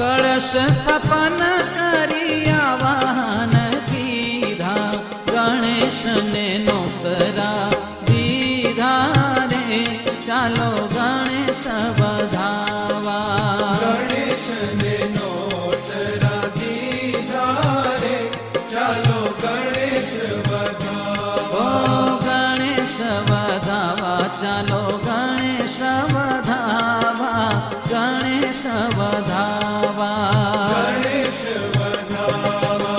कलश स्थापन करी आवाहन कीधा, गणेश ने नोतरा दीधा रे, चालो गणेश बधावा। गणेश ने नोतरा दीधा रे, चालो गणेश बधावा। ओ गणेश बधावा, चालो गणेश बधावा, गणेश बधावा। गणेश बधावा।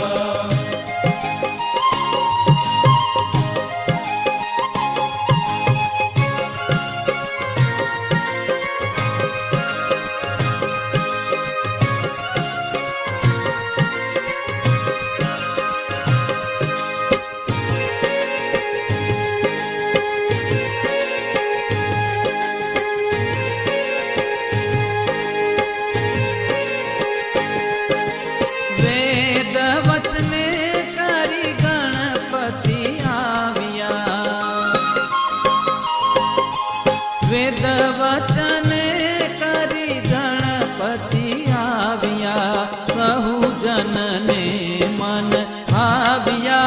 वेद वचने करी गणपति आविया, वेद वचने करी गणपति आविया, सहु जन ने मन भाविया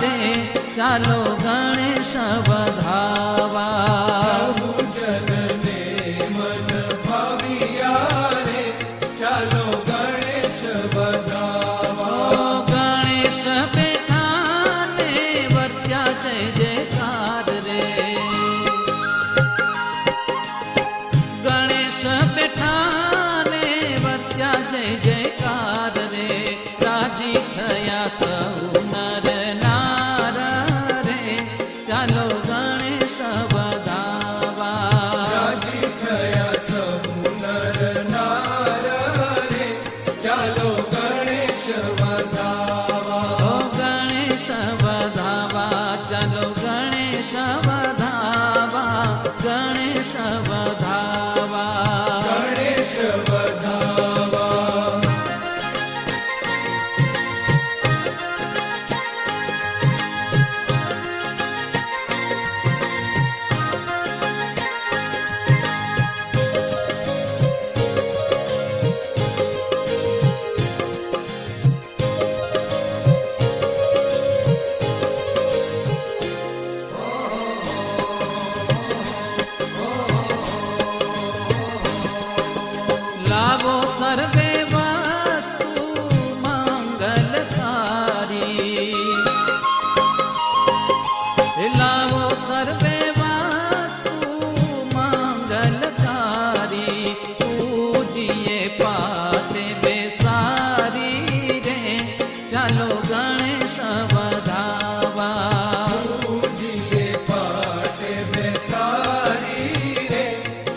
रे, चालो गणेश बधावा। सहु जन ने मन भाविया रे, चालो गणेश बधावा। ओ गणेश बेठाने वर्त्या जय जयकार रे, गणेश बेठाने वर्त्या जय जयकार रे, राजी थया सौ नर नार रे, चालो गणेश बधावा। राजी थया सौ नर नार रे, चालो गणेश बधावा। ओ गणेश बधावा, चालो गणेश बधावा, गणेश बधावा। गणेश बधावा। लावो सर्वे वस्तु मंगलकारी, लावो सर्वे वस्तु मंगलकारी, पूजिए पाते बेसारी रे, चलो गणेश बधावा। पूजिए पाठ बेसारी रे,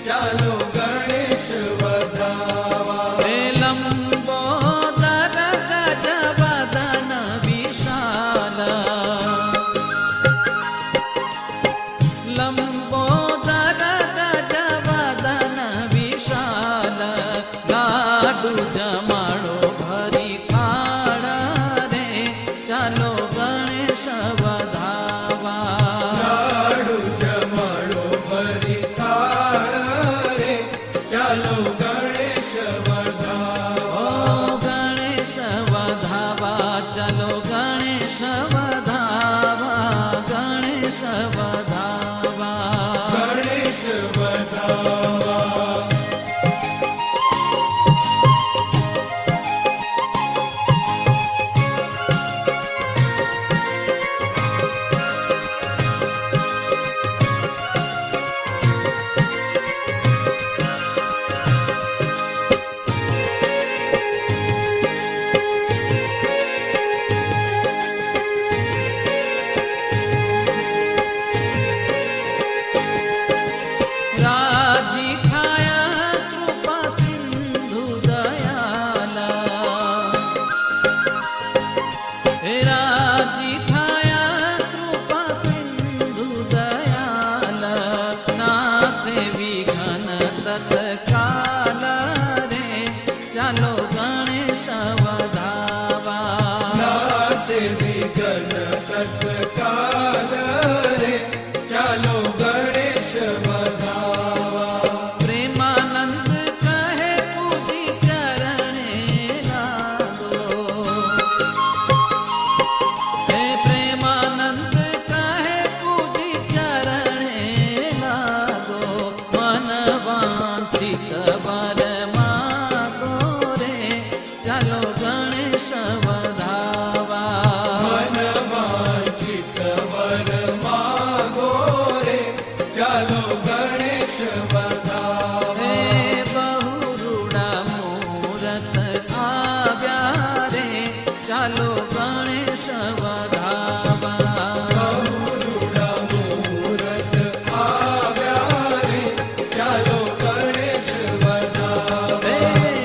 चालो गणेश बधावा। लंबोदर गज वदन विशाल, लंबोदर गज वदन विशाल, लाडू जमाड़ो भरी थाळ रे, चलो गणेश बधावा। लाडू जमाड़ो भरी थाळ रे, चालो गणेश बधावा। ओ गणेश बधावा, चलो गणेश बधावा, गणेश बधावा। गणेश बधावा। राजी थाया कृपा सिंधु दयाला, राजी थाया कृपा सिंधु दयाला, नासे विघ्न तत्काल रे, चालो गणेश बधावा। नासे विघ्न तत्काल रे, चालो गणेश बधावा। प्रेमानंद कहे पूजी चरणे ચાલો ગણેશ વધાવા. મનવાંછિત વર માગો રે, ચાલો ગણેશ વધાવા. હે બહુરૂડા મૂરત આવ્યા રે, ચાલો ગણેશ વધાવા. બહુરૂડા મૂરત આવ્યા રે, ચાલો ગણેશ વધાવા. હે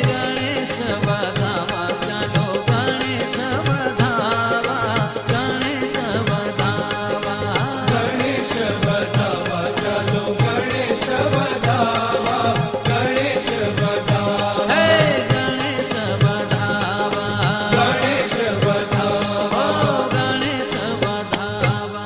ગણેશ વધાવા, ચાલો ગણેશ વધાવા. ગણેશ વધાવા. ગણેશ વધાવા, ચાલો ગણેશ વધાવા. ગણેશ વધાવા. હે ગણેશ વધાવા. ગણેશ વધાવા. ઓ ગણેશ વધાવા.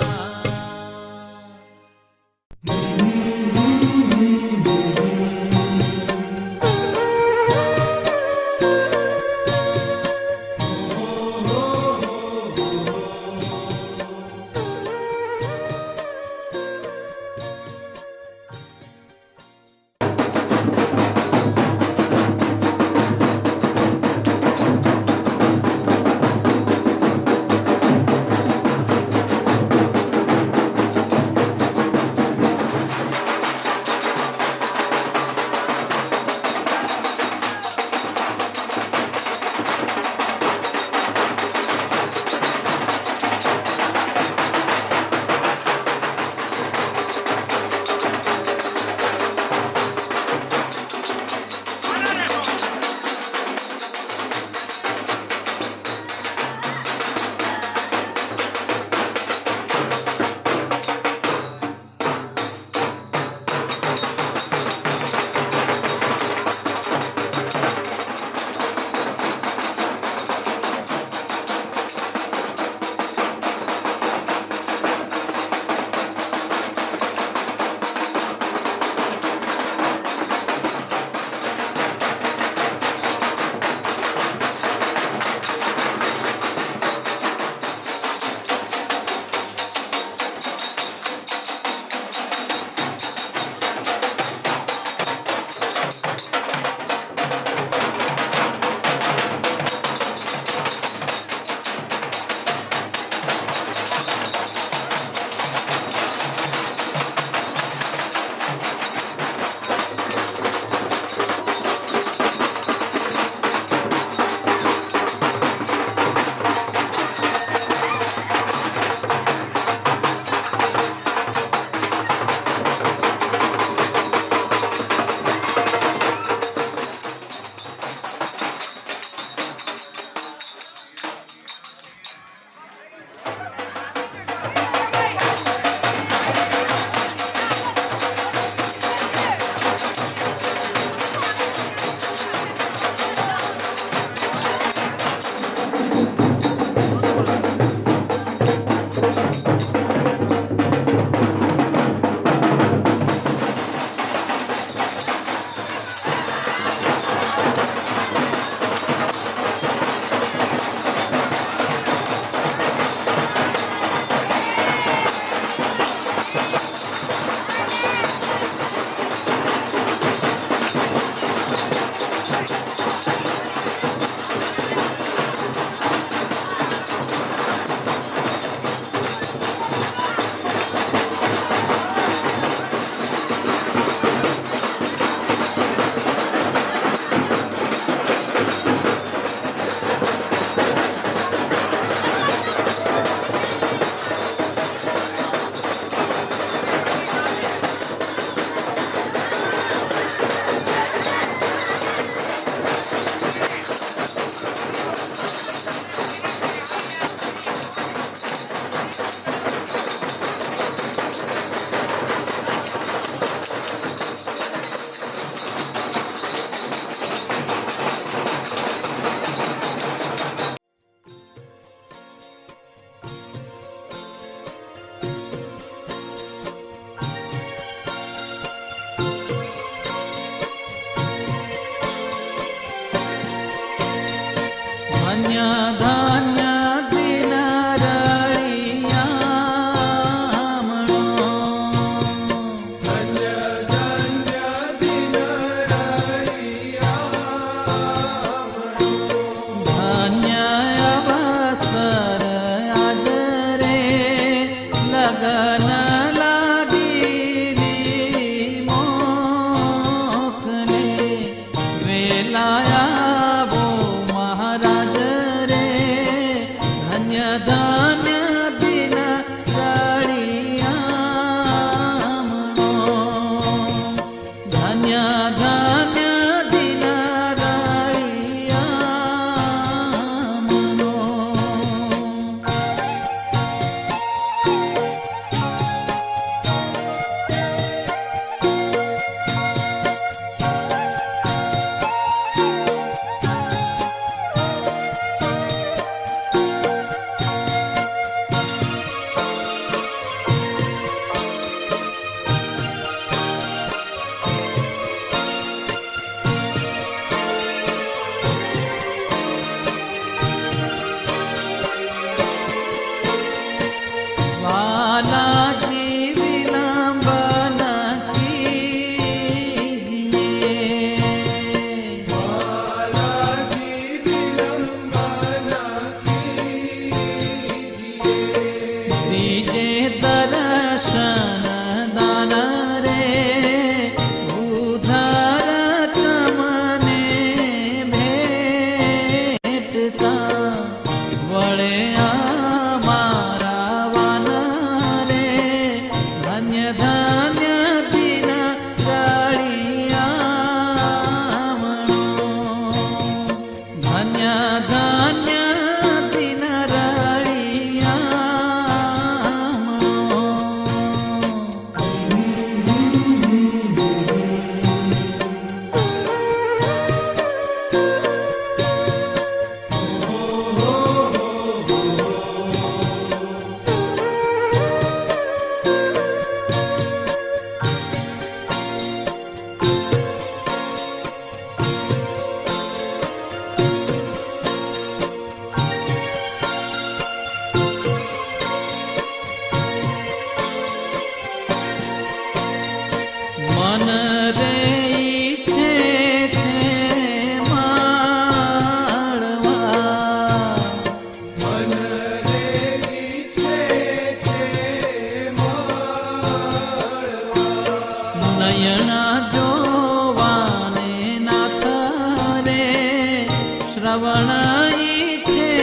શ્રવણ ઈચ્છે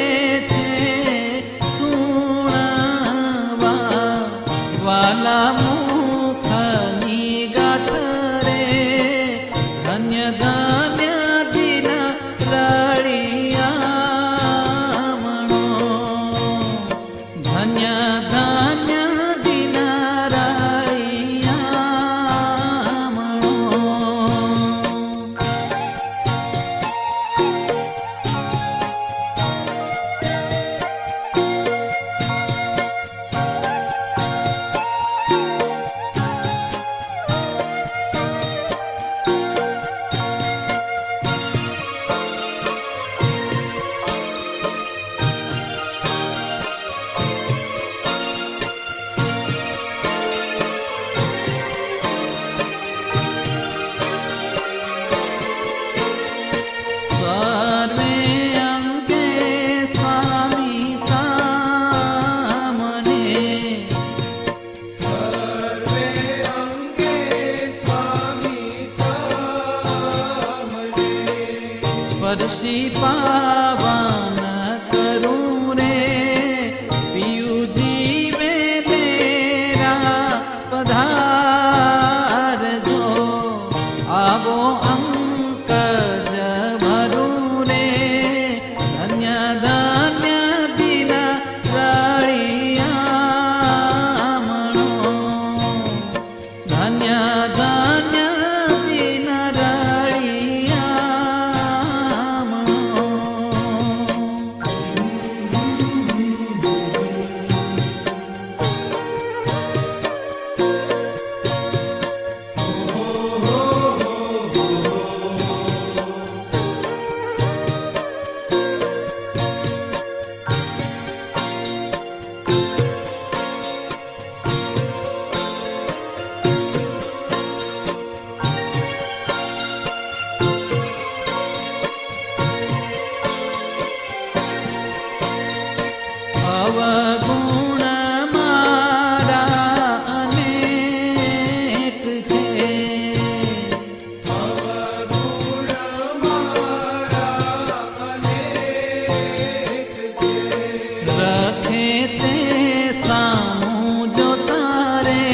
છે સુણવા વાલા મુખની ગાથ રે ધન્ય ધન્ય દિન રળિયામણો ધન્ય ધન્ય દિન રળિયામણો સર્વે અંગે સ્વામી કામને સર્વે અંગે સ્વામી તમને સ્પર્શી પાવન કરું રે પિયું જીવે તેરા પધારજો આવો અંકજ ભરું રે ધન્ય ધન્ય દિન રળિયામણો ધન્ય ધન્ય દિન અવગુણ મારા અનેક છે અવગુણ મારા અનેક છે રખે તે સામું જોતા રે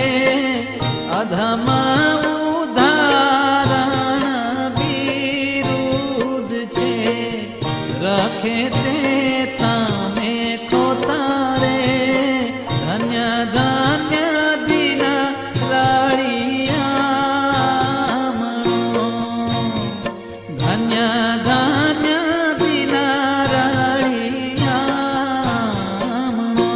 અધમ ઉદાહરણ વિરુદ્ધ છે રખે તે તમે ખોતા રે ધન્ય ધન્ય દિન રળિયામણો ધન્ય ધન્ય દિન રળિયામણો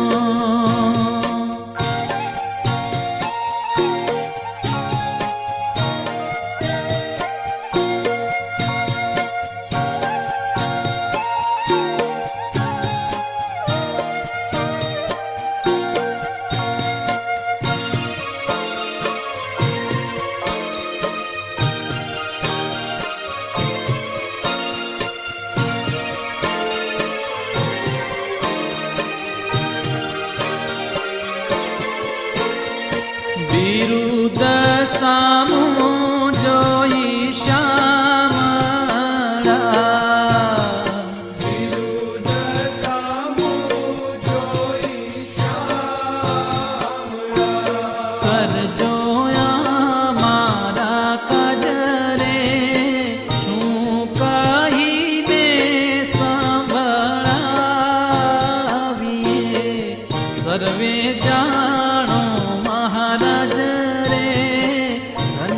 વિરુદ્ધ સામું જોઈ શ્યામળા વિરુદ્ધ સામું જોઈ શ્યામળા કરજો મારા કજરે શું કહીને સંભળાવીએ સર્વે જાણો મહારાજ રે ધન્ય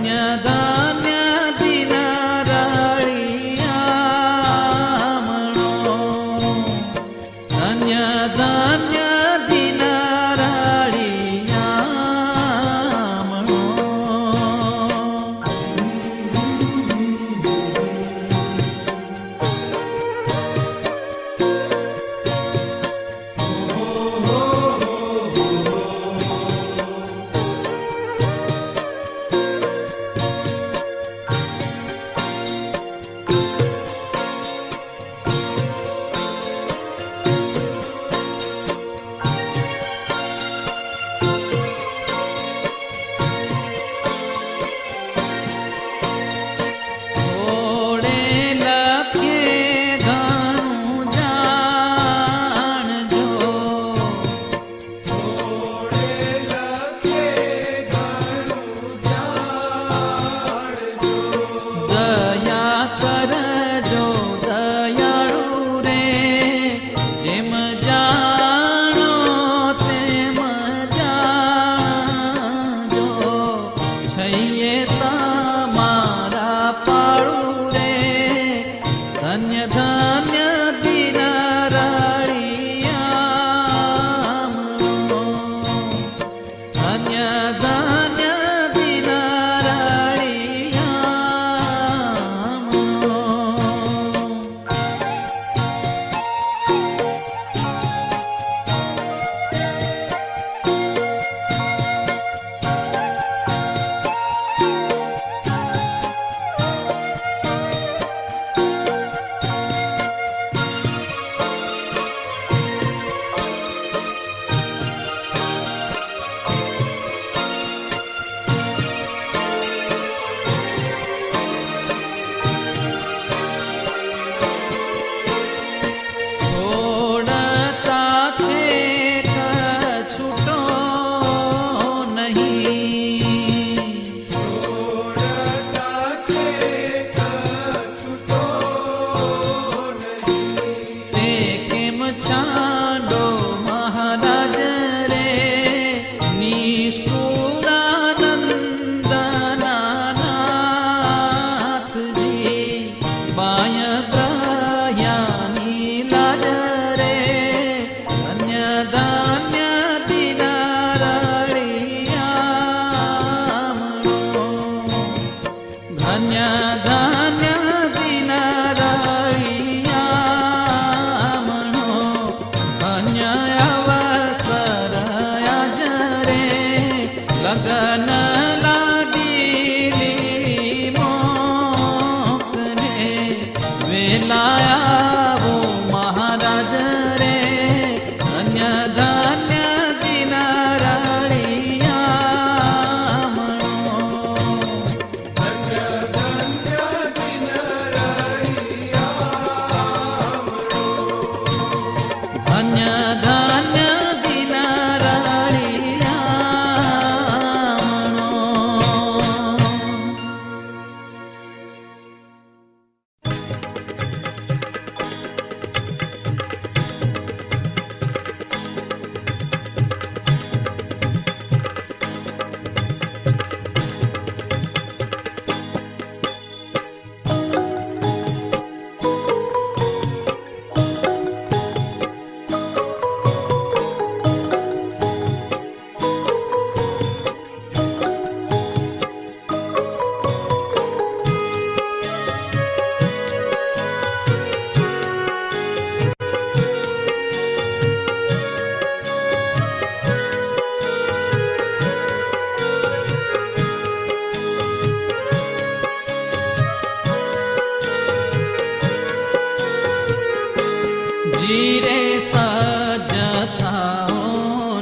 જીરે સજથાઓ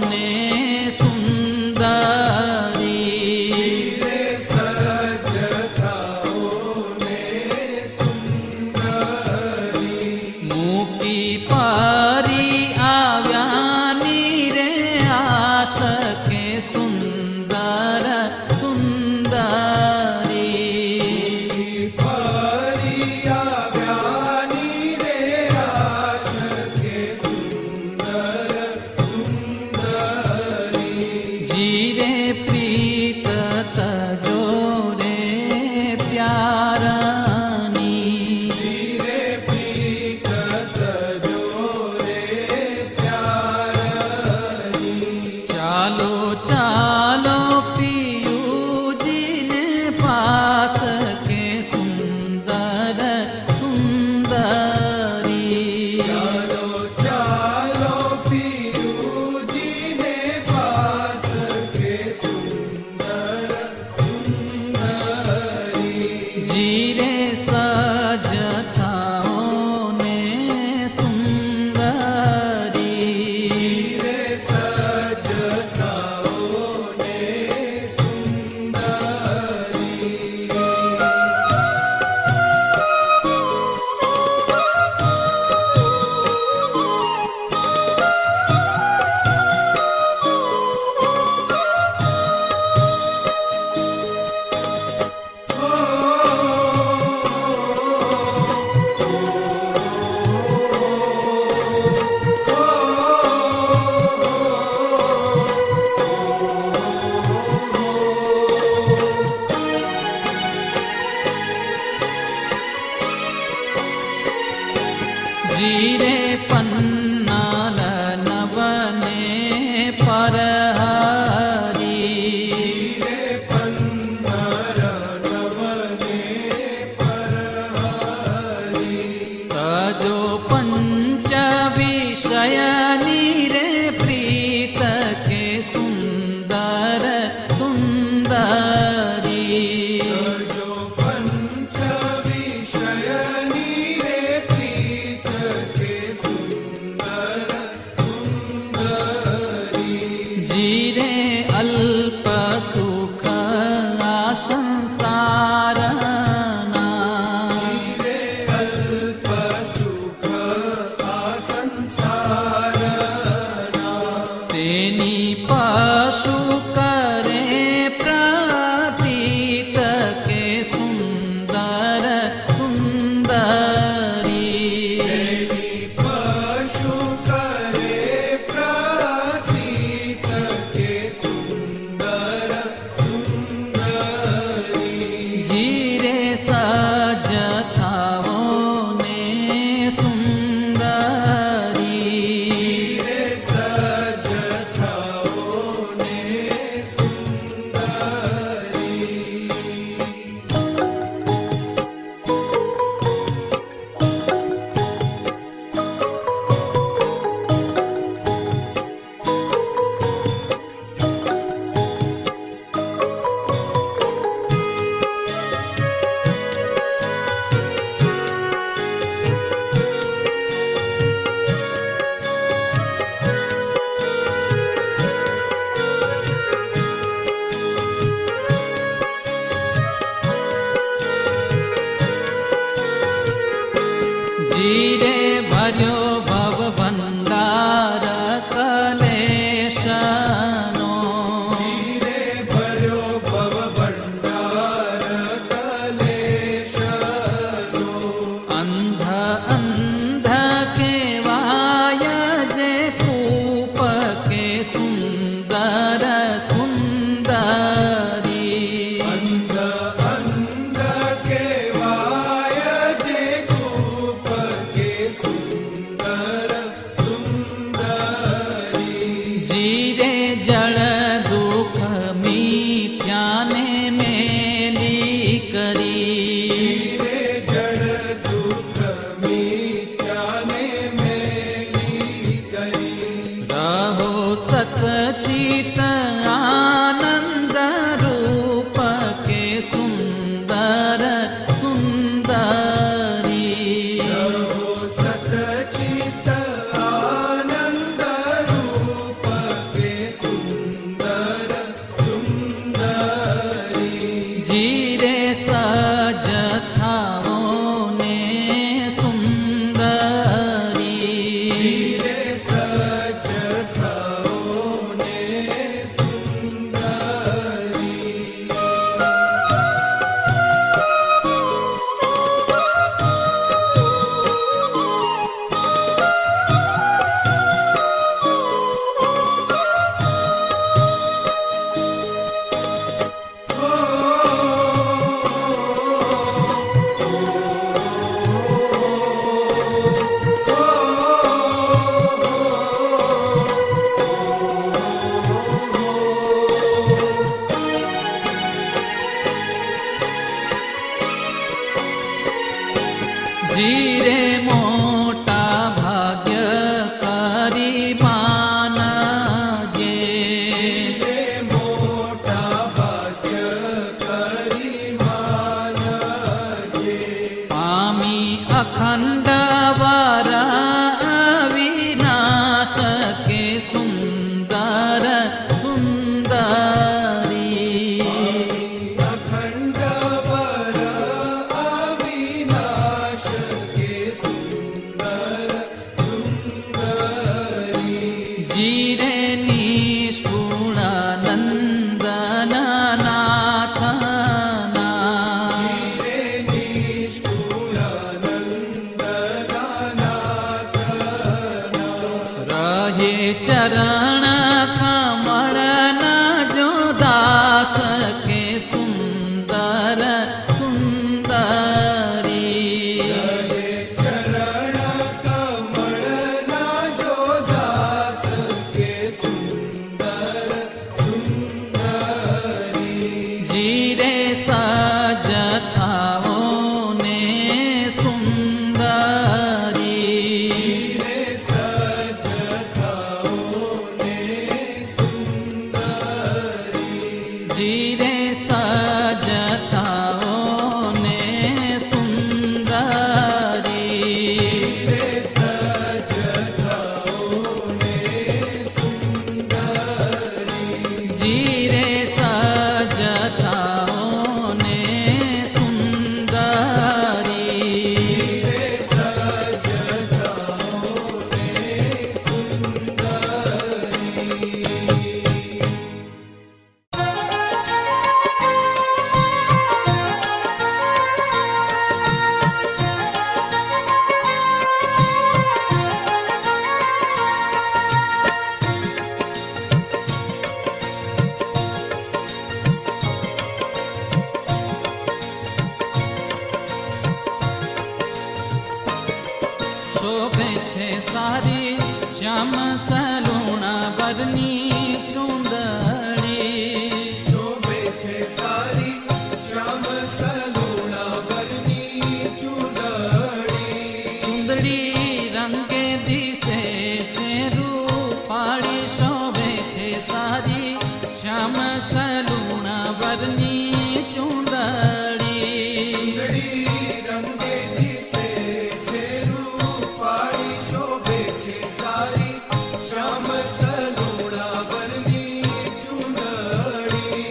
ને સુંદરી રે સજથાઓને સુંદરી મૂકી પરી આવ્યાની રે આશકે સુંદર સુંદરી ફરી આવ્યાની રે આશકે સુંદર સુંદરી જીરે પ્રીત તજો રે પ્યારાની જીરે પ્રીત તજો રે પ્યારી ચાલો ચાલો પિયુજીને પાસ કે સુંદર સુંદરી ચાલો ચાલો પિયુજીને પાસ કે સુંદર સુંદરી જીરે સજથાઓ ને સુંદરી રે સજથાઓને સુંદરી જીરે પન્નાલ નવને પરહરી રે પન્નર નવને પરહરી તજો પંચ વિષયની રે પ્રીત કે સુંદર સુંદરી જો પંચ વિષયની રે પ્રીત કે સુંદર સુંદરી જીરે અલ્પ સુખ આ સંસારના રે અલ્પ સુખ આ સંસારના તેની પશુ કરે પ્રતીત કે સુંદર સુંદરી તેની પશુ કરે પ્રતીત કે સુંદર સુંદરી જીરે સજથાઓ ને સુંદરી રે સજથાઓને સુંદરી જીરે ભર્યો ભવ ભંડાર કલેશનો રે ભર્યો ભવ ભંડાર કલેશનો અંધ અંધ કેવાય જે કૂપ કે સુંદર સુંદરી અંધ અંધ કેવાય જે કૂપ કે સુંદર ધીરે સજ થાઓ ને સુંદરી. જીરે મોટા ભાગ્ય કરી માનજે. ધીરે મોટા ભાગ્ય કરી માનજે. પામી અખંડ વર અવિનાશ કે સુંદર સુંદરી. અખંડ વર અવિનાશ કે સુંદર સુંદરી. જીરે નિષ્ઠુળ નંદન નાથના. ધીરે નિષ્ઠુળાનંદનાથના. રહે ચરણ કમળ ન જો દાસ કે સુંદર સુંદરી. રહે ચરણ કમળના જો દાસ કે સુંદર સુંદરી. જીરે સજ થાઓ ને સુંદરી. ધીરે સજ થાઓ ને સુંદરી. જીરે સજ થાઓ ને સુંદરી. ધીરે સજ થાઓ ને સુંદરી. જીરે સજ થાઓ ને સુંદરી. ધીરે સજ થાઓ ને સુંદરી. શોભે છે સારી શ્યામ સલુણા વરની ચુંદડી. શોભે છે સારી શ્યામ સલુણા વરની ચૂંદડી. ચુંદડી રંગે દિશે છે રૂપાળી. શોભે છે સારી શ્યામ સલુણા વરની ચુંદડી. ચૂંદડી રંગે દિશે છે રૂપાળી. શોભે છે સારી શ્યામ સલુણા વરની ચૂંદડી.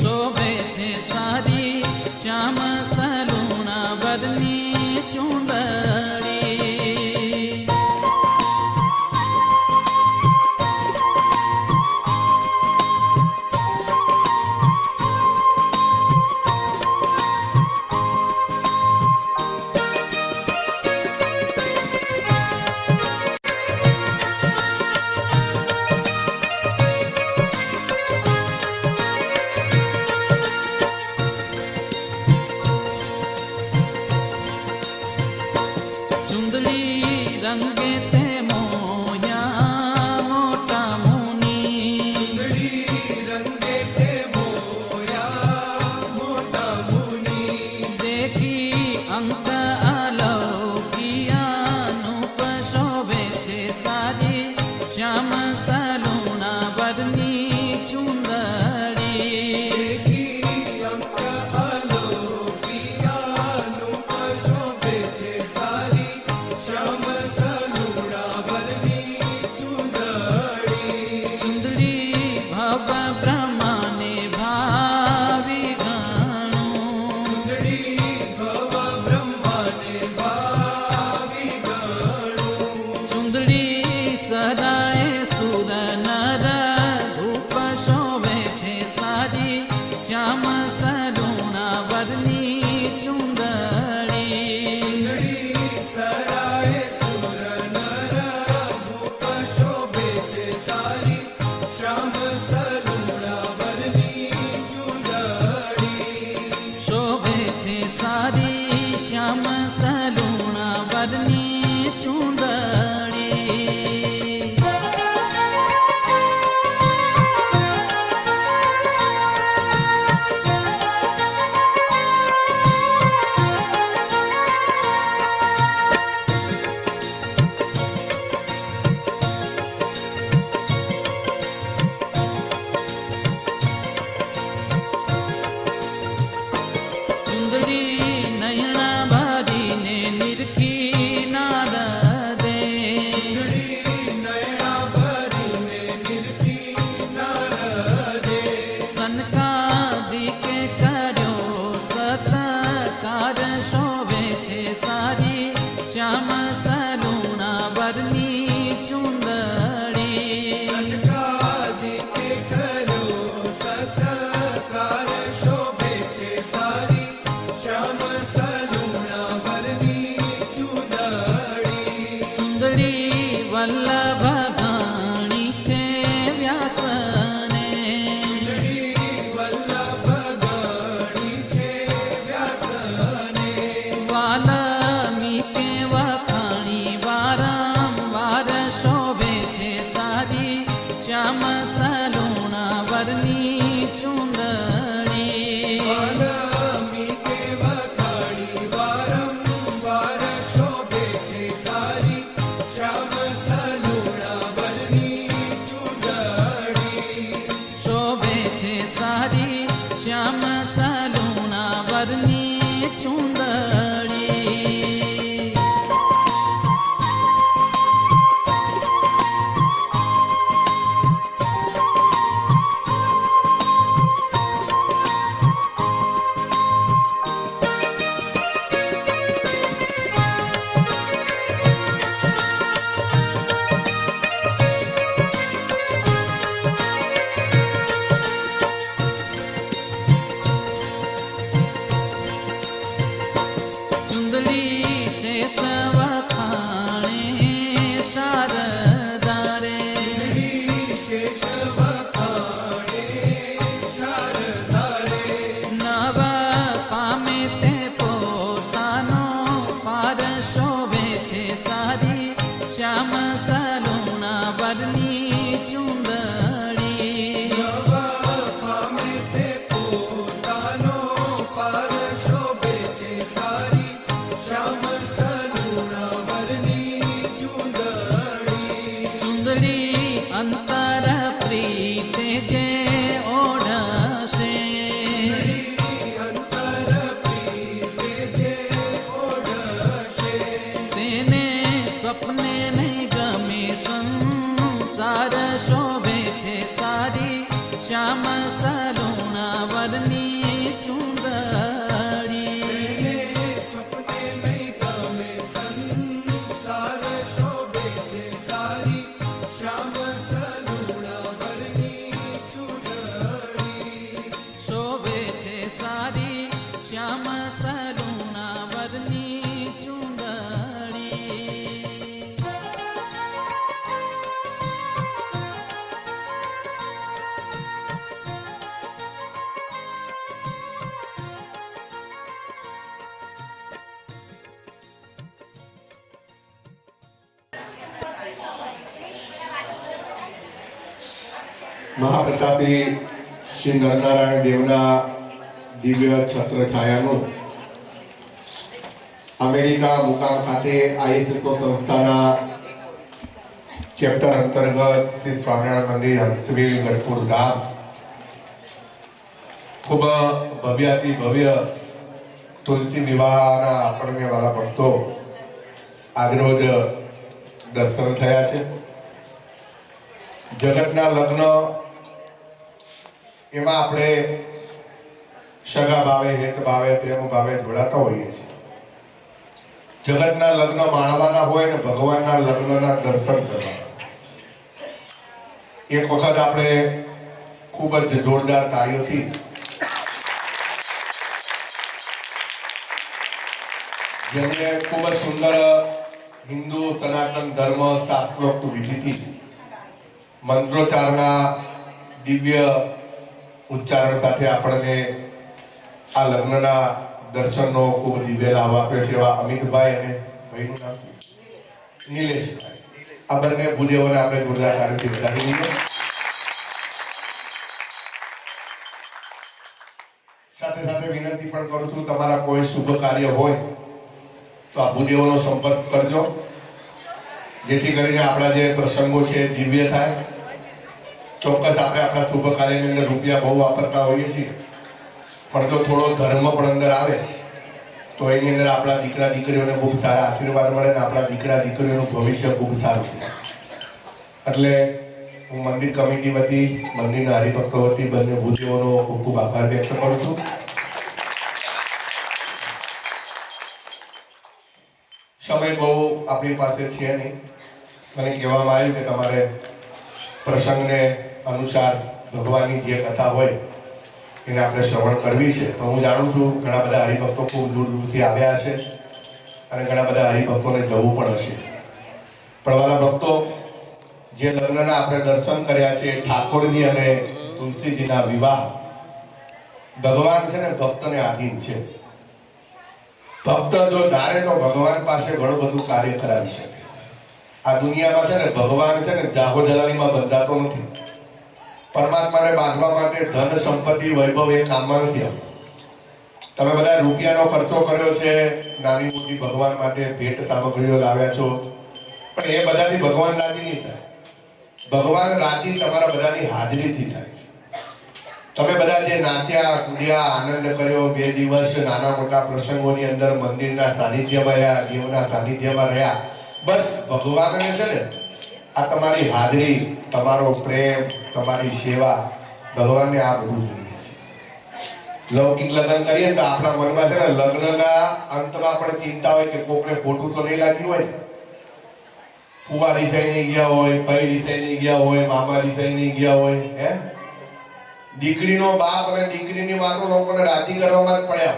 શોભે છે સારી શ્યામ સલુણા વરની ચુંદડી. ચુંદડી રંગે તે મોયા મોટા મુની. ચૂંદડી રંગે તે મોયા મોટા મુનિ. દેખી અંક અલૌકિયાનુપ. શોભે છે સારી શ્યામ સલુણા વરની ચુંદડી. દેખી અંક અલોકિયાનું શોભે છે સારી શ્યામ સલુણા ચુંદડી વલ્લભ ઘાણી છે વ્યાસને વલ્લભ ગણી છે વ્યાસને વાલ્મીકે વખાણી વારંવાર શોભે છે સારી શ્યામ સલુણા વરની ચુંદડી વાલ્મીકે વખાણી વારંવાર શોભે છે સારી શ્યામ સલુણા વરની ચૂંદડી શોભે છે સારી શ્યામ સલુણા વરની ચુંદડી ચુંદડી શેષ વખાણે શારદા રે શેષ વખાણે શારદા રે નવ પામે તે પોતાનો પાર શોભે છે સારી શ્યામ સલુણા વરની ચુંદડી પામે તે પોતાનો પાર શોભે છે સારી શ્યામ સલુણા વરની ચૂંદડી ચુંદડી અંતર પ્રીતે જે ઓઢશે અંતર પ્રીતે જે ઓઢશે તેને સ્વપ્ને નહીં ગમે સંસાર શોભે છે સારી શ્યામ સલુણા વરની ચુંદડી સપને નહીં ગમે સંસાર શોભે છે સારી શ્યામ સલુણા વરની ચૂંદડી શોભે છે સારી શ્યામ સલુણા વરની ચુંદડી મહાપ્રતાપી શ્રી નરનારાયણ દેવના દિવ્ય છત્ર છાયાનું અમેરિકા મુકામ ખાતે આઈએસએસઓ સંસ્થાના ચેપ્ટર અંતર્ગત શ્રી સ્વામિનારાયણ મંદિર હંસવીલ ગઢપુર ધામ ખૂબ ભવ્યાતિ ભવ્ય તુલસી વિવાહના આપણને વાલા ભક્તો આજરોજ દર્શન થયા છે. જગતના લગ્ન એમાં આપણે સગા ભાવે હેત ભાવે પ્રેમ ભાવે જોડાતા હોઈએ છીએ. જગતના લગ્ન માણવાના હોય ને ભગવાનના લગ્નના દર્શન કરવાના. એક વખત આપણે ખૂબ જ જોરદાર તાળીઓથી જેમણે ખૂબ જ સુંદર હિન્દુ સનાતન ધર્મ શાસ્ત્રોક્ત વિધિથી મંત્રોચ્ચારના દિવ્ય ઉચ્ચારણ સાથે આપણને આ લગ્નના દર્શનનો ખૂબ દિવ્ય લાભ આપ્યો છે એવા અમિતભાઈ અને ભાઈનું નામ નિલેશભાઈ, આ બંને ભૂદેવોને આપણે જોરદાર તાળીઓથી વધાવી દઈએ. સાથે સાથે વિનંતી પણ કરું છું, તમારા કોઈ શુભ કાર્ય હોય તો આ ભૂદેવોનો સંપર્ક કરજો, જેથી કરીને આપણા જે પ્રસંગો છે દિવ્ય થાય. ચોક્કસ આપણે આપણા શુભ કાર્યની અંદર રૂપિયા બહુ વાપરતા હોઈએ છીએ, પણ જો થોડો ધર્મ પણ અંદર આવે તો એની અંદર આપણા દીકરા દીકરીઓને ખૂબ સારા આશીર્વાદ મળે ને આપણા દીકરા દીકરીઓનું ભવિષ્ય ખૂબ સારું થાય. એટલે હું મંદિર કમિટી વતી, મંદિરના હરિભક્તો વતી બંને ભૂદેવોનો ખૂબ ખૂબ આભાર વ્યક્ત કરું છું. સમય બહુ આપણી પાસે છે નહીં. મને કહેવામાં આવ્યું કે તમારે પ્રસંગને અનુસાર ભગવાનની જે કથા હોય એને આપણે શ્રવણ કરવી છે. તો હું જાણું છું ઘણા બધા હરિભક્તો ખૂબ દૂર દૂરથી આવ્યા હશે અને ઘણા બધા હરિભક્તોને જવું પણ હશે. પણ વાલા ભક્તો, જે લગ્નના આપણે દર્શન કર્યા છે ઠાકોરજી અને તુલસીજીના વિવાહ, ભગવાન છે ને ભક્તને આધીન છે. ભક્ત જો ધારે તો ભગવાન પાસે ઘણું બધું કાર્ય કરાવી શકે. આ દુનિયામાં છે ને ભગવાન છે ને જાહો જલાલીમાં બંધાતો નથી. પરમાત્માને બાંધવા માટે ધન સંપત્તિ વૈભવ એ કામમાં નથી આવતું. તમે બધા રૂપિયાનો ખર્ચો કર્યો છે, નાની મોટી ભગવાન માટે ભેટ સામગ્રીઓ લાવ્યા છો, પણ એ બધાથી ભગવાન રાજી નહીં થાય. ભગવાન રાજી તમારા બધાની હાજરીથી થાય છે. તમે બધા જે નાચ્યા કૂદ્યા આનંદ કર્યો, 2 દિવસ નાના મોટા પ્રસંગોની અંદર મંદિરના સાનિધ્યમાં રહ્યા, દેવના સાનિધ્યમાં રહ્યા, બસ ભગવાનને છે ને આ તમારી હાજરી, તમારો પ્રેમ, તમારી સેવા, ભગવાનને આ બધું જોઈએ છે. લૌકિક લગ્ન કરીએ તો આપણા મનમાં છે ને લગ્નના અંતમાં પણ ચિંતા હોય કે કોકને ખોટું તો નહીં લાગ્યું હોય. ફુવા રિસાઈ નહીં ગયા હોય, ભાઈ રિસાઈ નહીં ગયા હોય, મામા રિસાઈ નહીં ગયા હોય. દીકરીનો બાપ અને દીકરીની માતો લોકોને રાજી કરવામાં જ પડ્યા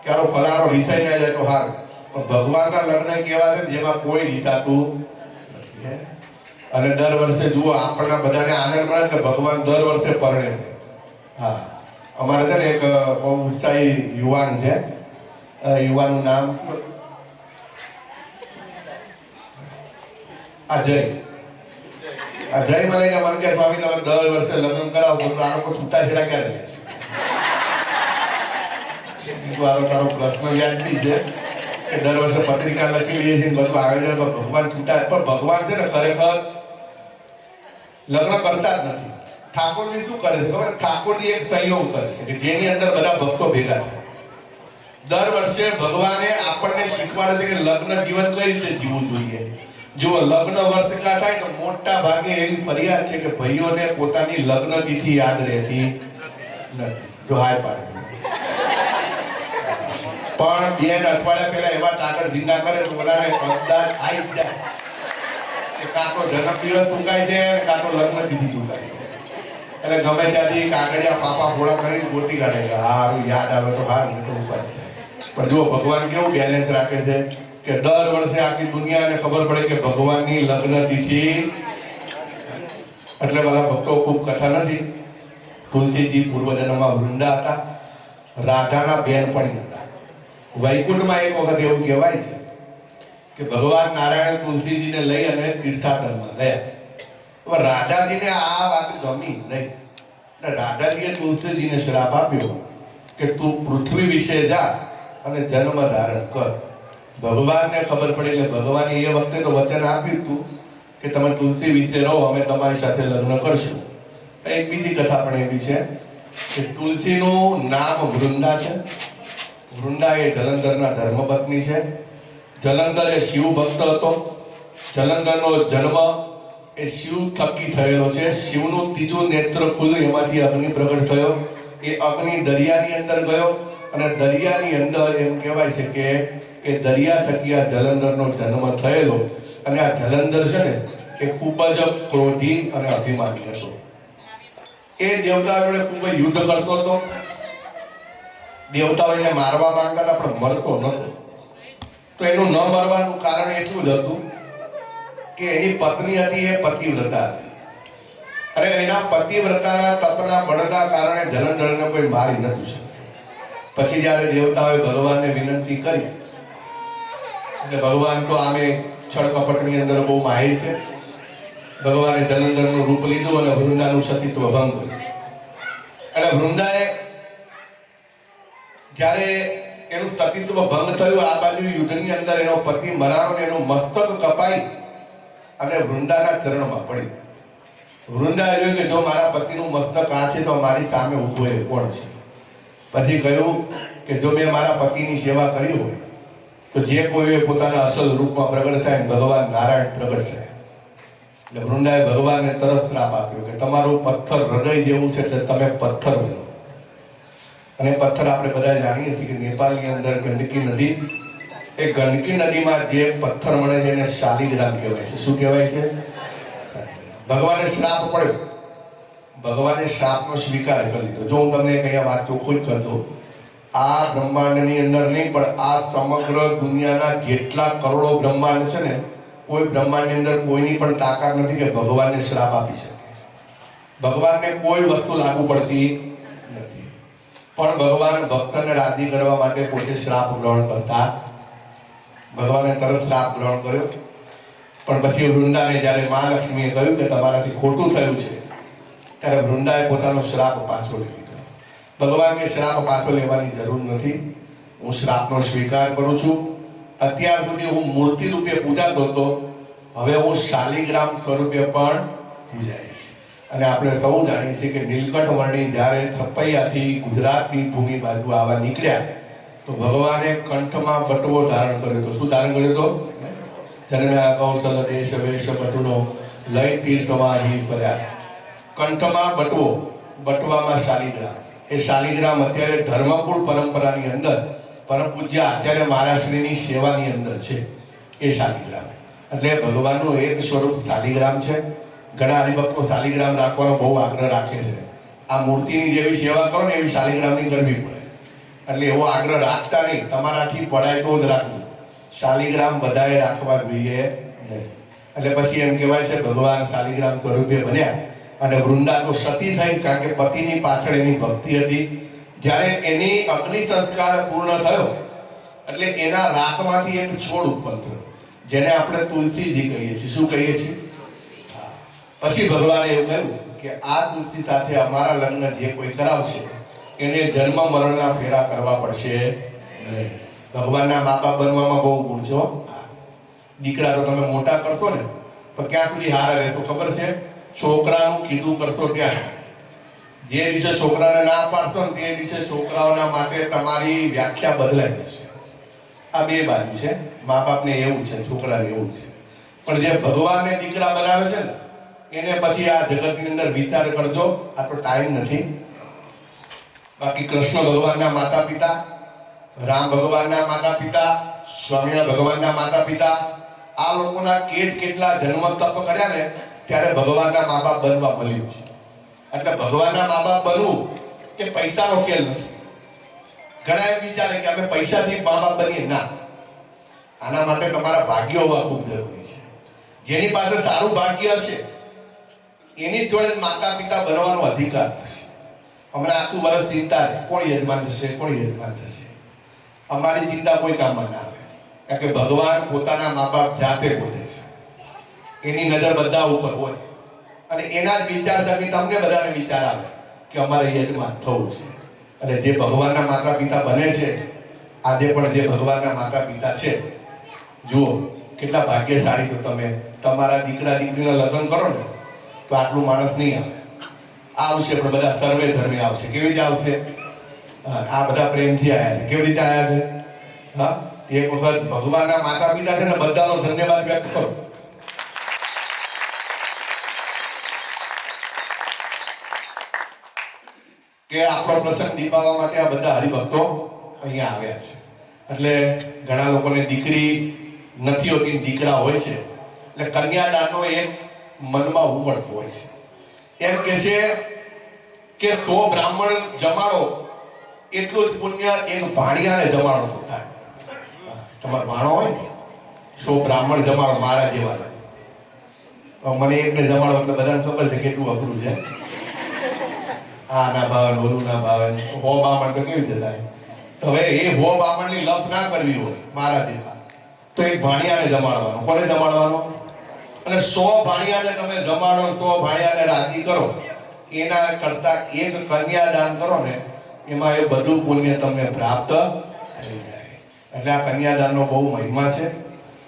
કે આનો ફલાણો રિસાઈ ના જાય તો સારું. પણ ભગવાનના લગ્ન કેવા છે જેમાં કોઈ રિસાતું નથી. અને દર વર્ષે જુઓ આપણને બધાને આનંદ મળે કે ભગવાન દર વર્ષે પરણે છે. હા, અમારે છે ને એક બહુ ઉત્સાહી યુવાન છે, યુવાનનું નામ અજય. અજય મને કે મન કે સ્વામી તમે દર વર્ષે લગ્ન કરાવો તો આ લોકો છૂટાછેડા ક્યારે લે છે? તારો પ્રશ્ન વ્યાજબી છે કે દર વર્ષે પત્રિકા લખી લઈએ છીએ બધું આયોજન, ભગવાન છૂટા. પણ ભગવાન છે ને ખરેખર લગ્ન કરતા જ નથી. ઠાકોરજી શું કરે છે ખબર? ઠાકોરજી એક સંયોગ કરે છે કે જેની અંદર બધા ભક્તો ભેગા થાય. દર વર્ષે ભગવાને આપણને શીખવાડે છે કે લગ્ન જીવન કઈ રીતે જીવવું જોઈએ. જો લગ્ન વર્ષેકા થાય તો મોટા ભાગે એવી ફરિયાદ છે કે ભાઈઓને પોતાની લગ્ન તિથિ યાદ રહેતી નથી. જો હાય પાડે પણ 2 અઠવાડિયા પહેલા એવા ટાકર ધીંગા કરે તો બધાને અંદાજ આવી જાય કે કાં તો જન્મદિવસ ચૂકાય છે કાં તો લગ્ન તિથિ ચૂકાય છે. એટલે ગમે ત્યાંથી કાગળિયા પાપા પોળા કરી ગોતી કાઢે કે હારું યાદ આવે તો હારું, તો ઉપર. પણ જુઓ ભગવાન કેવું બેલેન્સ રાખે છે કે દર વર્ષે આખી દુનિયાને ખબર પડે કે ભગવાનની લગ્ન તિથિ. એટલે બધા ભક્તો ખૂબ કથા નથી. તુલસીજી પૂર્વજન્મમાં વૃંદા હતા, રાધાના બેનપણી હતા. વૈકુંઠમાં એક વખત એવું કહેવાય છે કે ભગવાન નારાયણ તુલસીજીને લઈ અને તીર્થાટનમાં ગયા. હવે રાધાજીને આ વાત ગમી નહીં. રાધાજીએ તુલસીજીને શ્રાપ આપ્યો કે તું પૃથ્વી વિશે જા અને જન્મ ધારણ કર. ભગવાનને ખબર પડી એટલે ભગવાને એ વખતે તો વચન આપ્યું હતું કે તમે તુલસી વિશે રહો, અમે તમારી સાથે લગ્ન કરશું. એક બીજી કથા પણ એવી છે કે તુલસીનું નામ વૃંદા છે. વૃંદા એ જલંધરના ધર્મપત્ની છે. જલંધર એ શિવ ભક્ત હતો. જલંધરનો જન્મ એ શિવ થકી થયેલો છે. શિવનું 3જું નેત્ર ખુલ્યું, એમાંથી અગ્નિ પ્રગટ થયો. એ અગ્નિ દરિયાની અંદર ગયો અને દરિયાની અંદર એમ કહેવાય છે કે દરિયા થકી આ જલંધરનો જન્મ થયેલો. અને આ જલંધર છે ને એ ખૂબ જ ક્રોધી અને અભિમાની હતો. એ દેવતા જોડે ખૂબ યુદ્ધ કરતો હતો. દેવતાઓ એને મારવા માંગતા હતા પણ મરતો નહોતો. તો એનું ન મરવાનું કારણ એટલું જ હતું કે એની પત્ની હતી એ પતિવ્રતા હતી. અને એના પતિવ્રતાના તપના બળના કારણે જલંધરને કોઈ મારી નતું શકે. પછી જ્યારે દેવતાઓએ ભગવાનને વિનંતી કરી એટલે ભગવાન તો આમે છળ કપટની અંદર બહુ માહિર છે. ભગવાને જલંધરનું રૂપ લીધું અને વૃંદાનું સતીત્વ ભંગ કર્યું. અને વૃંદાએ જ્યારે એનું સતીત્વ ભંગ થયું, આ બાજુ યુદ્ધની અંદર એનો પતિ મરાણો, એનું મસ્તક કપાઈ અને વૃંદાના ચરણમાં પડી. વૃંદાએ જોયું કે જો મારા પતિનું મસ્તક આ છે તો મારી સામે ઊભો એ કોણ છે. પછી કહ્યું કે જો મેં મારા પતિની સેવા કરી હોય તો જે કોઈ પોતાના અસલ રૂપમાં પ્રગટ થાય ભગવાન નારાયણ પ્રગટ થાય. એટલે વૃંદાએ ભગવાનને તરત શ્રાપ આપ્યો કે તમારું પથ્થર હૃદય જેવું છે એટલે તમે પથ્થર બનો. અને પથ્થર આપણે બધા જાણીએ છીએ કે નેપાળની અંદર ગંડકી નદી, એ ગંડકી નદીમાં જે પથ્થર મળે છે એને શાલિગ્રામ કહેવાય છે. શું કહેવાય છે? ભગવાને શ્રાપ પડ્યો. ભગવાને શ્રાપનો સ્વીકાર કરી લીધો. જો હું તમને અહીંયા વાત ચોખ્ખું જ કરી દઉં, આ બ્રહ્માંડની અંદર નહીં પણ આ સમગ્ર દુનિયાના જેટલા કરોડો બ્રહ્માંડ છે ને, કોઈ બ્રહ્માંડની અંદર કોઈની પણ તાકાત નથી કે ભગવાનને શ્રાપ આપી શકે. ભગવાનને કોઈ વસ્તુ લાગુ પડતી નથી, પણ ભગવાન ભક્તને રાજી કરવા માટે પોતે શ્રાપ ગ્રહણ કરતા. ભગવાને તરત શ્રાપ ગ્રહણ કર્યો, પણ પછી વૃંદાને જ્યારે મહાલક્ષ્મીએ કહ્યું કે તમારાથી ખોટું થયું છે, ત્યારે વૃંદાએ પોતાનો શ્રાપ પાછો લઈ લીધો. ભગવાન કે શ્રાપ પાછો લેવાની જરૂર નથી, હું શ્રાપનો સ્વીકાર કરું છું. અત્યાર સુધી હું મૂર્તિ રૂપે પૂજાતો હતો, હવે હું શાલિગ્રામ સ્વરૂપે પણ પૂજાઈશ. અને આપણે સૌ જાણીએ છીએ કે નીલકંઠ વર્ણી જ્યારે છપૈયાથી ગુજરાતની ભૂમિ બાજુ આવવા નીકળ્યા તો ભગવાને કંઠમાં બટવો ધારણ કર્યો હતો. શું ધારણ કર્યો હતો? જન્મ્યા કૌશલ દેશ વેશ બટુનો લઈ તીર સમાધિ કર્યા. કંઠમાં બટવો, બટવામાં શાલિગ્રામ. એ શાલિગ્રામ અત્યારે ધર્મકુળ પરંપરાની અંદર પરમ પૂજ્ય આચાર્ય મહારાજશ્રીની સેવાની અંદર છે એ શાલિગ્રામ. એટલે ભગવાનનું એક સ્વરૂપ શાલિગ્રામ છે. ઘણા હરિભક્તો શાલિગ્રામ રાખવાનો બહુ આગ્રહ રાખે છે. આ મૂર્તિની જેવી સેવા કરો ને એવી શાલિગ્રામની કરવી પડે. એટલે એવો આગ્રહ રાખતા નહીં, તમારાથી પડાય તો જ રાખજો. શાલિગ્રામ બધાએ રાખવા જોઈએ નહીં. એટલે પછી એમ કહેવાય છે ભગવાન શાલિગ્રામ સ્વરૂપે બન્યા અને વૃંદા તો સતી થઈ, કારણ કે પતિની પાછળ એની ભક્તિ હતી. જ્યારે એની અગ્નિ સંસ્કાર પૂર્ણ થયો એટલે એના રાખમાંથી એક છોડ ઉત્પન્ન થયો, જેને આપણે તુલસીજી કહીએ છીએ. શું કહીએ છીએ? પછી ભગવાને એવું કહ્યું કે આ તુલસી સાથે અમારા લગ્ન જે કોઈ કરાવશે એને જન્મ મરણના ફેરા કરવા પડશે નહીં. ભગવાનના મા બાપ બનવામાં બહુ ગુણ છે. દીકરા તો તમે મોટા કરશો ને પણ ક્યાં સુધી હારા રહેશો ખબર છે? છોકરાનું કીધું કરશો ત્યાં. જે દિવસે છોકરાને ના પાડશો ને તે દિવસે છોકરાઓના માટે તમારી વ્યાખ્યા બદલાઈ જશે. આ બે બાજુ છે. મા બાપને એવું છે, છોકરાને એવું છે. પણ જે ભગવાનને દીકરા બનાવે છે ને એને પછી આ જગતની અંદર વિચાર કરજો. આ તો ટાઈમ નથી. બાકી કૃષ્ણ ભગવાનના માતા પિતા, રામ ભગવાનના માતા પિતા, સ્વામિનારાયણ ભગવાનના માતા પિતા, આ લોકોના કેટલા જન્મ તપ કર્યા ને ત્યારે ભગવાનના મા બાપ બનવા મળ્યું છે. એટલે ભગવાનના મા બાપ બનવું એ પૈસાનો ખેલ નથી. ઘણા એમ વિચારે કે અમે પૈસાથી મા બાપ બનીએ. ના, આના માટે તમારા ભાગ્ય હોવા ખૂબ જરૂરી છે. જેની પાસે સારું ભાગ્ય હશે એની જોડે માતા પિતા બનવાનો અધિકાર થશે. હમણાં આખું વર્ષ ચિંતા છે કોણ યજમાન થશે, કોણ યજમાન થશે. અમારી ચિંતા કોઈ કામમાં ના આવે, કારણ કે ભગવાન પોતાના મા બાપ જાતે ગોતે છે. એની નજર બધા ઉપર હોય અને એના જ વિચાર થકી તમને બધાને વિચાર આવે કે અમારે યજમાન થવું છે. અને જે ભગવાનના માતા પિતા બને છે, આજે પણ જે ભગવાનના માતા પિતા છે, જુઓ કેટલા ભાગ્યશાળી છો તમે. તમારા દીકરા દીકરીના લગ્ન કરો ને તો આટલું માણસ નહીં આવે. આવશે પણ બધા સર્વે ધર્મે આવશે. કેવી રીતે આવશે? આ બધા પ્રેમથી આવ્યા છે. કેવી રીતે આવ્યા છે? હા, એક વખત ભગવાનના માતા પિતા છે ને બધાનો ધન્યવાદ વ્યક્ત કરો. કે આપણો પ્રસંગ દીપાવવા માટે આ બધા હરિભક્તો અહીંયા આવ્યા છે. એટલે ઘણા લોકોને દીકરી નથી હોતી, દીકરા હોય છે. એટલે કન્યાદાનનો એક મનમાં ઉમળતો હોય છે. એમ કે છે કે 100 બ્રાહ્મણ જમાડો એટલું જ પુણ્ય એક ભાણિયાને જમાડો તો થાય. તમારો ભાણો હોય ને 100 બ્રાહ્મણ જમાડો મારા જેવા. મને એકને જમાડો એટલે બધાને ખબર છે કેટલું અઘરું છે. આ ના ભાવે, ઓલું ના ભાવે, 100 બ્રાહ્મણ તો કેવી રીતે થાય? તો હવે એ 100 બ્રાહ્મણની લપ ના કરવી હોય મારા જેવા તો એક ભાણિયાને જમાડવાનો. કોને જમાડવાનો? અને 100 ભાણિયાને તમે જમાડો, 100 ભાણિયાને રાજી કરો, એના કરતા એક કન્યાદાન કરો ને એમાં એ બધું પુણ્ય તમને પ્રાપ્ત થઈ જાય. એટલે આ કન્યાદાનનો બહુ મહિમા છે.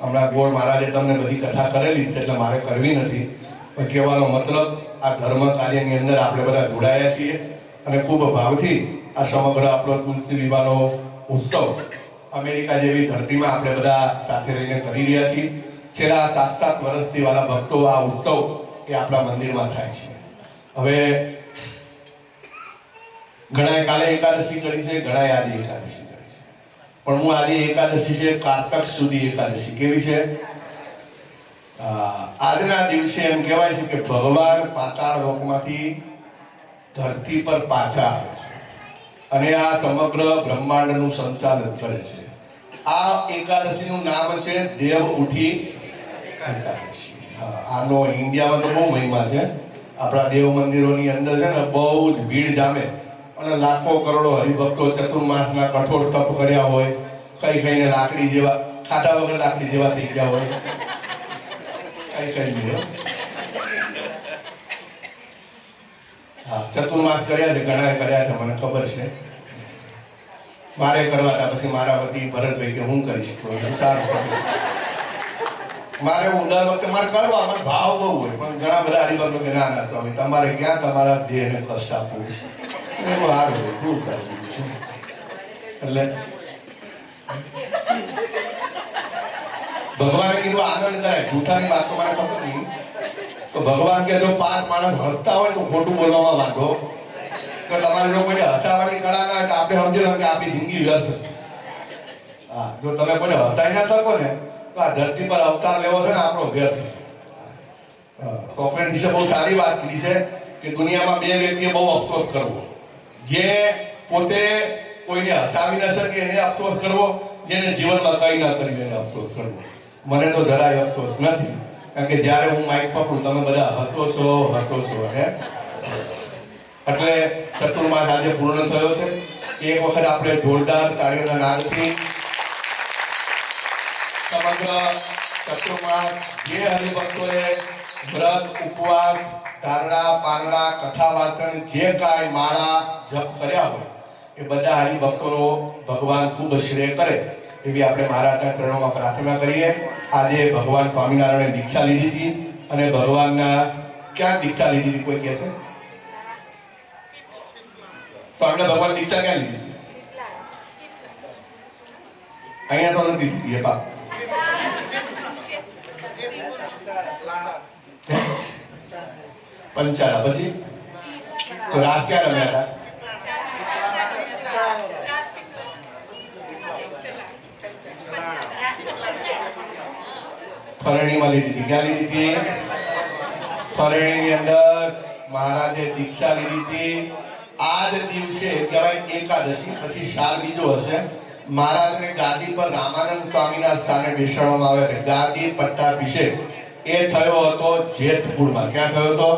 હમણાં ગોળ મહારાજે તમને બધી કથા કરેલી છે એટલે મારે કરવી નથી. પણ કહેવાનો મતલબ આ ધર્મ કાર્યની અંદર આપણે બધા જોડાયા છીએ અને ખૂબ ભાવથી આ સમગ્ર આપણો તુલસી વિવાહનો ઉત્સવ અમેરિકા જેવી ધરતીમાં આપણે બધા સાથે રહીને કરી રહ્યા છીએ. છેલ્લા 7 વર્ષથી વાળા ભક્તો આ ઉત્સવ એ આપણા મંદિરમાં થાય છે. હવે ઘણાએ કાલે એકાદશી કરી છે, ઘણાએ આજે એકાદશી કરી છે. પણ હું આજે એકાદશી છે કારતક સુધી એકાદશી. કેવી છે? આજના દિવસે એમ કહેવાય છે કે ભગવાન પાતાળ લોકમાંથી ધરતી પર પાછા આવે છે અને આ સમગ્ર બ્રહ્માંડનું સંચાલન કરે છે. આ એકાદશીનું નામ છે દેવ ઉઠી એકાદશી. હા, આનો ઇન્ડિયામાં તો બહુ મહિમા છે. આપણા દેવ મંદિરોની અંદર છે ને બહુ જ ભીડ જામે અને લાખો કરોડો હરિભક્તો ચતુર્માસના કઠોર તપ કર્યા હોય, ખાઈને લાકડી જેવા, ખાધા વગર લાકડી જેવા થઈ ગયા હોય, કઈ નહીં. હા, ચતુર્માસ કર્યા છે, ઘણા કર્યા છે, મને ખબર છે. મારે કરવા હતા, પછી મારા વતી ભરતભાઈ કે હું કરીશ તો સારું. મારે હું દર વખતે મારે કરવા, મારે ભાવ બહુ હોય, પણ ઘણા બધા હરિભક્તો કે ના ના સ્વામી તમારે ક્યાં તમારા દેહને કષ્ટ આપવું, એવું સારું હોય, શું કરી દીધું છે. એટલે ભગવાને કીધું આનંદ કરાય, જૂઠાની વાત તો મને ખબર નહીં. તો ભગવાન કે જો 5 માણસ હસતા હોય તો ખોટું બોલવામાં વાંધો, તો તમારે જો કોઈને હસાવાની કળા ના હોય તો આપણે સમજી લો કે આપણી જિંદગી વ્યર્થ છે. હા, જો તમે કોઈને હસાઈ ના શકો ને તો આ ધરતી પર અવતાર લેવો છે ને આપણો વ્યર્થ છે. સોક્રેટીસે બહુ સારી વાત કીધી છે કે દુનિયામાં 2 વ્યક્તિએ બહુ અફસોસ કરવો, જે પોતે કોઈને હસાવી ન શકે એને અફસોસ કરવો, જેને જીવનમાં કંઈ ના કર્યું એને અફસોસ કરવો. મને તો જરાય અફસોસ નથી, કારણ કે જ્યારે હું માઇક પકડું તમે બધા હસો છો હે. એટલે ચતુર્માસ આજે પૂર્ણ થયો છે. એક વખત આપણે જોરદાર તાળીઓના નાદથી સમગ્ર ચતુર્માસ જે હરિભક્તોએ વ્રત, ઉપવાસ, ધારણા, પારણા, કથા વાચન, જે કાંઈ માળા જપ કર્યા હોય એ બધા હરિભક્તોનો ભગવાન ખૂબ શ્રેય કરે એવી આપણે મહારાજના ચરણોમાં પ્રાર્થના કરીએ. આજે ભગવાન સ્વામિનારાયણે દીક્ષા લીધી હતી અને ભગવાનના ક્યાં દીક્ષા લીધી હતી કોઈ કહેશે? સ્વામિનારાયણ ભગવાન દીક્ષા ક્યાં લીધી? અહીંયા તો નથી લીધી. બા પંચાળા પછી તો રાસ ક્યાં રમ્યા હતા? ફરણીમાં લીધી હતી. ક્યાં લીધી હતી? ફરણીની અંદર મહારાજે દીક્ષા લીધી હતી. આ જ દિવસે કહેવાય એકાદશી, પછી શાલ બીજો હશે. મહારાજને ગાદી પર રામાનંદ સ્વામીના સ્થાને બેસાડવામાં આવે છે. ગાદી પટ્ટાભિષેક એ થયો હતો જેતપુરમાં. ક્યાં થયો હતો?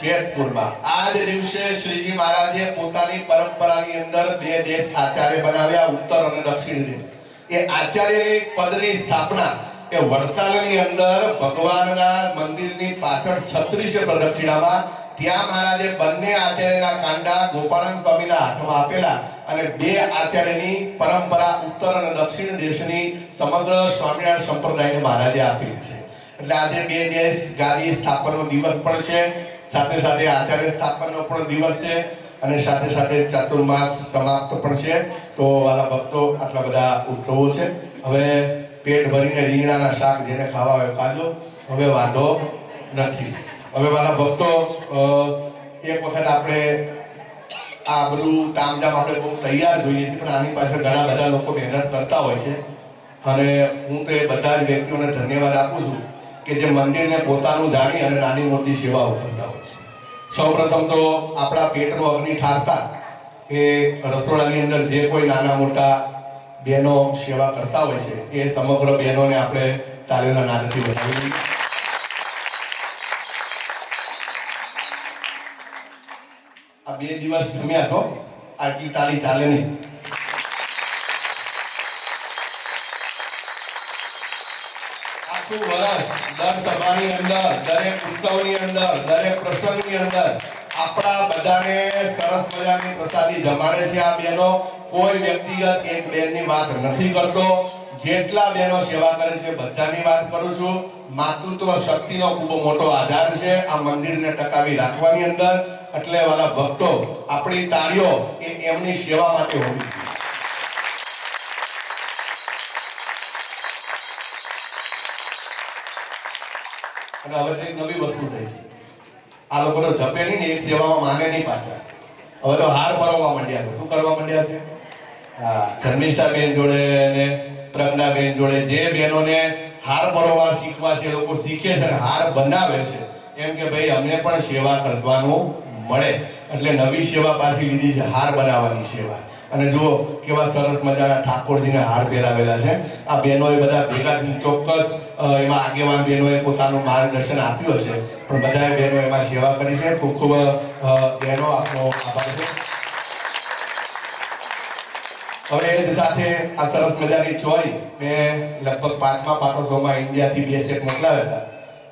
જેતપુરમાં. આ જ દિવસે શ્રીજી મહારાજે પોતાની પરંપરાની અંદર 2 દેશ આચાર્ય બનાવ્યા, ઉત્તર અને દક્ષિણ દેશ. એ આચાર્યની પદની સ્થાપના કે વડતાલની અંદર ભગવાનના મંદિરની પાછળ 36 પ્રદક્ષિણામાં ત્યાં મહારાજે બંને આચાર્યના કાંડા ગોપાળાનંદ સ્વામીના હાથમાં આપેલા અને 2 આચાર્યની પરંપરા ઉત્તર અને દક્ષિણ દેશની સમગ્ર સ્વામિનારાયણ સંપ્રદાયને મહારાજે આપેલી છે. એટલે આજે 2 દેશ ગાદી સ્થાપનનો દિવસ પણ છે, સાથે સાથે આચાર્ય સ્થાપનનો પણ દિવસ છે અને સાથે સાથે ચાતુર્માસ સમાપ્ત પણ છે. તો વાલા ભક્તો આટલા બધા ઉત્સવો છે. હવે પેટ ભરીને રીંગણાના શાક જેને ખાવા હોય ખાજો, હવે વાંધો નથી. હવે વાલા ભક્તો એક વખત આપણે આ બધું તામઝામ આપણે બહુ તૈયાર જોઈએ છીએ, પણ આની પાછળ ઘણા બધા લોકો મહેનત કરતા હોય છે અને હું તો એ બધા જ વ્યક્તિઓને ધન્યવાદ આપું છું કે જે મંદિરને પોતાનું જાણી અને નાની મોટી સેવાઓ કરતા હોય છે. સૌપ્રથમ તો આપણા પેટનો અગ્નિ ઠારતા એ રસોડાની અંદર જે કોઈ નાના મોટા બહેનો સેવા કરતા હોય છે એ સમગ્ર બહેનોને આપણે તાળીઓના નાદથી વધાવી. આ 2 દિવસ જમ્યા તો આટલી તાળી ચાલે નહીં. આખું વર્ષ દર સભાની અંદર, દરેક ઉત્સવની અંદર, દરેક પ્રસંગની અંદર આપણા બધાને સરસ મજાની પ્રસાદી જમાડે છે આ બહેનો. કોઈ વ્યક્તિગત એક બહેનની વાત નથી કરતો, જેટલા બહેનો સેવા કરે છે બધાની વાત કરું છું. માતૃત્વ શક્તિનો ખૂબ મોટો આધાર છે આ મંદિરને ટકાવી રાખવાની અંદર. એટલે વાલા ભક્તો આપણી તાળીઓ એ એમની સેવા માટે હોવી જોઈએ. અને હવે તો એક નવી વસ્તુ થઈ છે. આ લોકો તો જપે નહીં ને એક સેવામાં માને નહીં પાછા. હવે તો હાર ભરવા માંડ્યા છે. શું કરવા માંડ્યા છે? હા, ધર્મિષ્ઠા બેન જોડે ને પ્રજ્ઞા બેન જોડે જે બહેનોને હાર ભરવા શીખવા છે, લોકો શીખે છે અને હાર બનાવે છે, એમ કે ભાઈ અમને પણ સેવા કરવાનું મળે. એટલે નવી સેવા પાછી લીધી છે, હાર બનાવવાની સેવા. અને જુઓ કેવા સરસ મજાના ઠાકોરજીના હાર પહેરાવેલા છે. આ બહેનોએ બધા ભેગા થઈને ચોક્કસ એમાં આગેવાન બહેનોએ પોતાનું માર્ગદર્શન આપ્યું હશે, પણ બધાએ બહેનો એમાં સેવા કરી છે. ખૂબ ખૂબ બહેનો આપનો આભાર છે. હવે એની સાથે આ સરસ મજાની ચોરી મેં લગભગ 5મા પાટોત્સવમાં ઇન્ડિયાથી 2 સેટ મોકલાવ્યા હતા,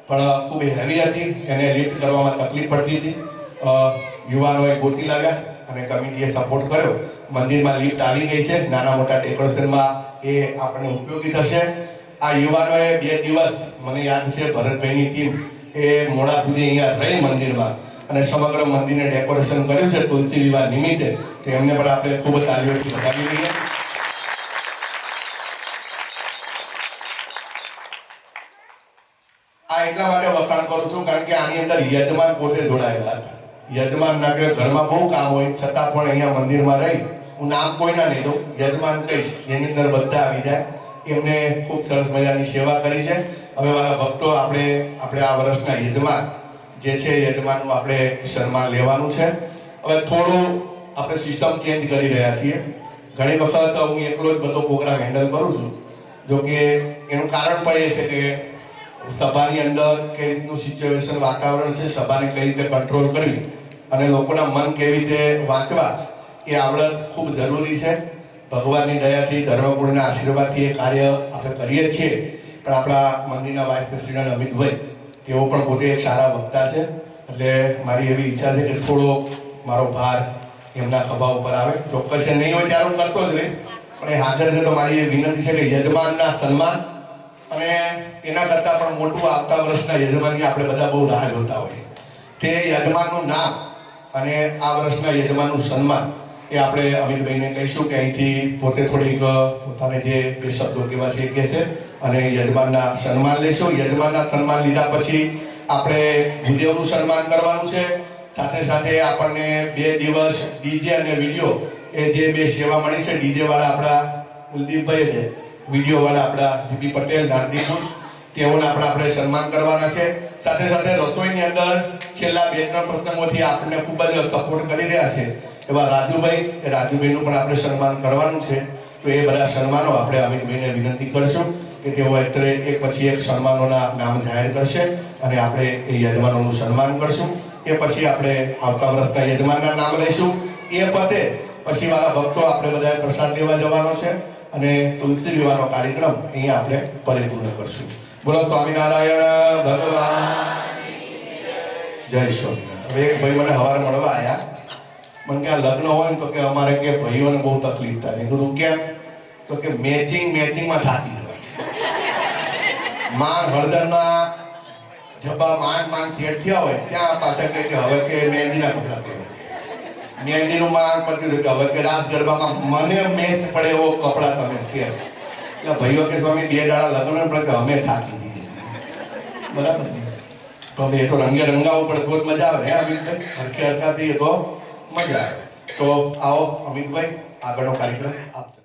પણ ખૂબ હેવી હતી, એને લિફ્ટ કરવામાં તકલીફ પડતી હતી. યુવાનોએ ગોતી લાવ્યા અને કમિટીએ સપોર્ટ કર્યો. મંદિરમાં લિફ્ટ આવી ગઈ છે. નાના મોટા ડેકોરેશનમાં એ આપણને ઉપયોગી થશે. આ યુવાનોએ 2 દિવસ, મને યાદ છે ભરતભાઈની ટીમ એ મોડા સુધી અહીંયા રહી મંદિરમાં અને સમગ્ર મંદિરને ડેકોરેશન કર્યું છે તુલસી વિવાહ નિમિત્તે. તો એમને પણ આપણે ખૂબ તાલીઓથી વધાવી દઈએ. આ એટલા માટે વખાણ કરું છું કારણ કે આની અંદર યજમાન પોતે જોડાયેલા હતા. યજમાનના કે ઘરમાં બહુ કામ હોય છતાં પણ અહીંયા મંદિરમાં રહી, હું નામ કોઈના નહીં દઉં, યજમાન કહીશ, એની અંદર બધા આવી જાય. એમને ખૂબ સરસ મજાની સેવા કરી છે. હવે મારા ભક્તો, આપણે આ વર્ષના યજમાન જે છે યજમાનનું આપણે સન્માન લેવાનું છે. હવે થોડું આપણે સિસ્ટમ ચેન્જ કરી રહ્યા છીએ. ઘણી વખત હું એકલો જ બધો પ્રોગ્રામ હેન્ડલ કરું છું. જો કે એનું કારણ પણ એ છે કે સભાની અંદર કઈ રીતનું સિચ્યુએશન વાતાવરણ છે, સભાને કઈ રીતે કંટ્રોલ કરવી અને લોકોના મન કેવી રીતે વાંચવા એ આવડત ખૂબ જરૂરી છે. ભગવાનની દયાથી, ધર્મગુરુના આશીર્વાદથી એ કાર્ય આપણે કરીએ છીએ. પણ આપણા મંદિરના વાઇસ પ્રેસિડેન્ટ અમિતભાઈ, તેઓ પણ પોતે એક સારા વક્તા છે, એટલે મારી એવી ઈચ્છા છે કે થોડો મારો ભાર એમના ખભા ઉપર આવે. ચોક્કસ નહીં હોય ત્યારે હું કરતો જ રહીશ, પણ એ હાજર છે તો મારી એ વિનંતી છે કે યજમાનના સન્માન અને એના કરતાં પણ મોટું આવતા વર્ષના યજમાનની આપણે બધા બહુ રાહ જોતા હોઈએ. તે યજમાનનું નામ અને આ વર્ષના યજમાનનું સન્માન એ આપણે અમિતભાઈને કહીશું કે અહીંથી પોતે થોડીક પોતાને જે 2 શબ્દો કહેવા છે એ કહેશે અને યજમાનના સન્માન લેશું. યજમાનના સન્માન લીધા પછી આપણે ભૂદેવનું સન્માન કરવાનું છે. સાથે સાથે આપણને 2 દિવસ ડીજે અને વિડીયો એ જે 2 સેવા મળી છે, ડીજે વાળા આપણા કુલદીપભાઈ છે, વિડીયો વાળા આપણા જીપી પટેલ નારદીપુર, તેઓને આપણે સન્માન કરવાના છે. સાથે સાથે રસોઈની અંદર છેલ્લા 2-3 પ્રસંગોથી આપણને ખૂબ જ સપોર્ટ કરી રહ્યા છે એવા રાજુભાઈ, એ રાજુભાઈનું પણ આપણે સન્માન કરવાનું છે. તો એ બધા સન્માનો આપણે અમિતભાઈને વિનંતી કરશું કે તેઓ અત્યારે એક પછી એક સન્માનોના નામ જાહેર કરશે અને આપણે એ યજમાનોનું સન્માન કરશું. એ પછી આપણે આવતા વર્ષના યજમાનના નામ લઈશું. એ પતે પછી વાળા ભક્તો આપણે બધાએ પ્રસાદ લેવા જવાનો છે અને તુલસી વિવાહનો કાર્યક્રમ અહીંયા આપણે પરિપૂર્ણ કરશું. બોલો સ્વામિનારાયણ ભગવાન, જય સ્વામિનારાયણ. હવે એક ભાઈ મને સવારે મળવા આવ્યા, મને કે આ લગ્ન હોય ને તો કે અમારે કે ભાઈઓને બહુ તકલીફ થાય. મેં કીધું કેમ? તો કે મેચિંગમાં થાકી જવાય. માન હળદરના જબા માન સેટ થયા હોય ત્યાં પાછળ કે હવે કે મહેંદીના કપડા પહેરે, મહેંદીનું માન પડ્યું કે હવે કે રાસ ગરબામાં મને મેચ પડે એવો કપડા તમે પહેર. એટલે ભાઈઓ કે સ્વામી 2 દાડા લગ્ન પડે કે અમે થાકી જઈએ, બરાબર? તો હવે એ તો રંગે રંગાવવું પડે તો જ મજા આવે ને અમિતભાઈ, હરખે હરખાથી તો મજા આવે. તો આવો અમિતભાઈ, આગળનો કાર્યક્રમ આપજો.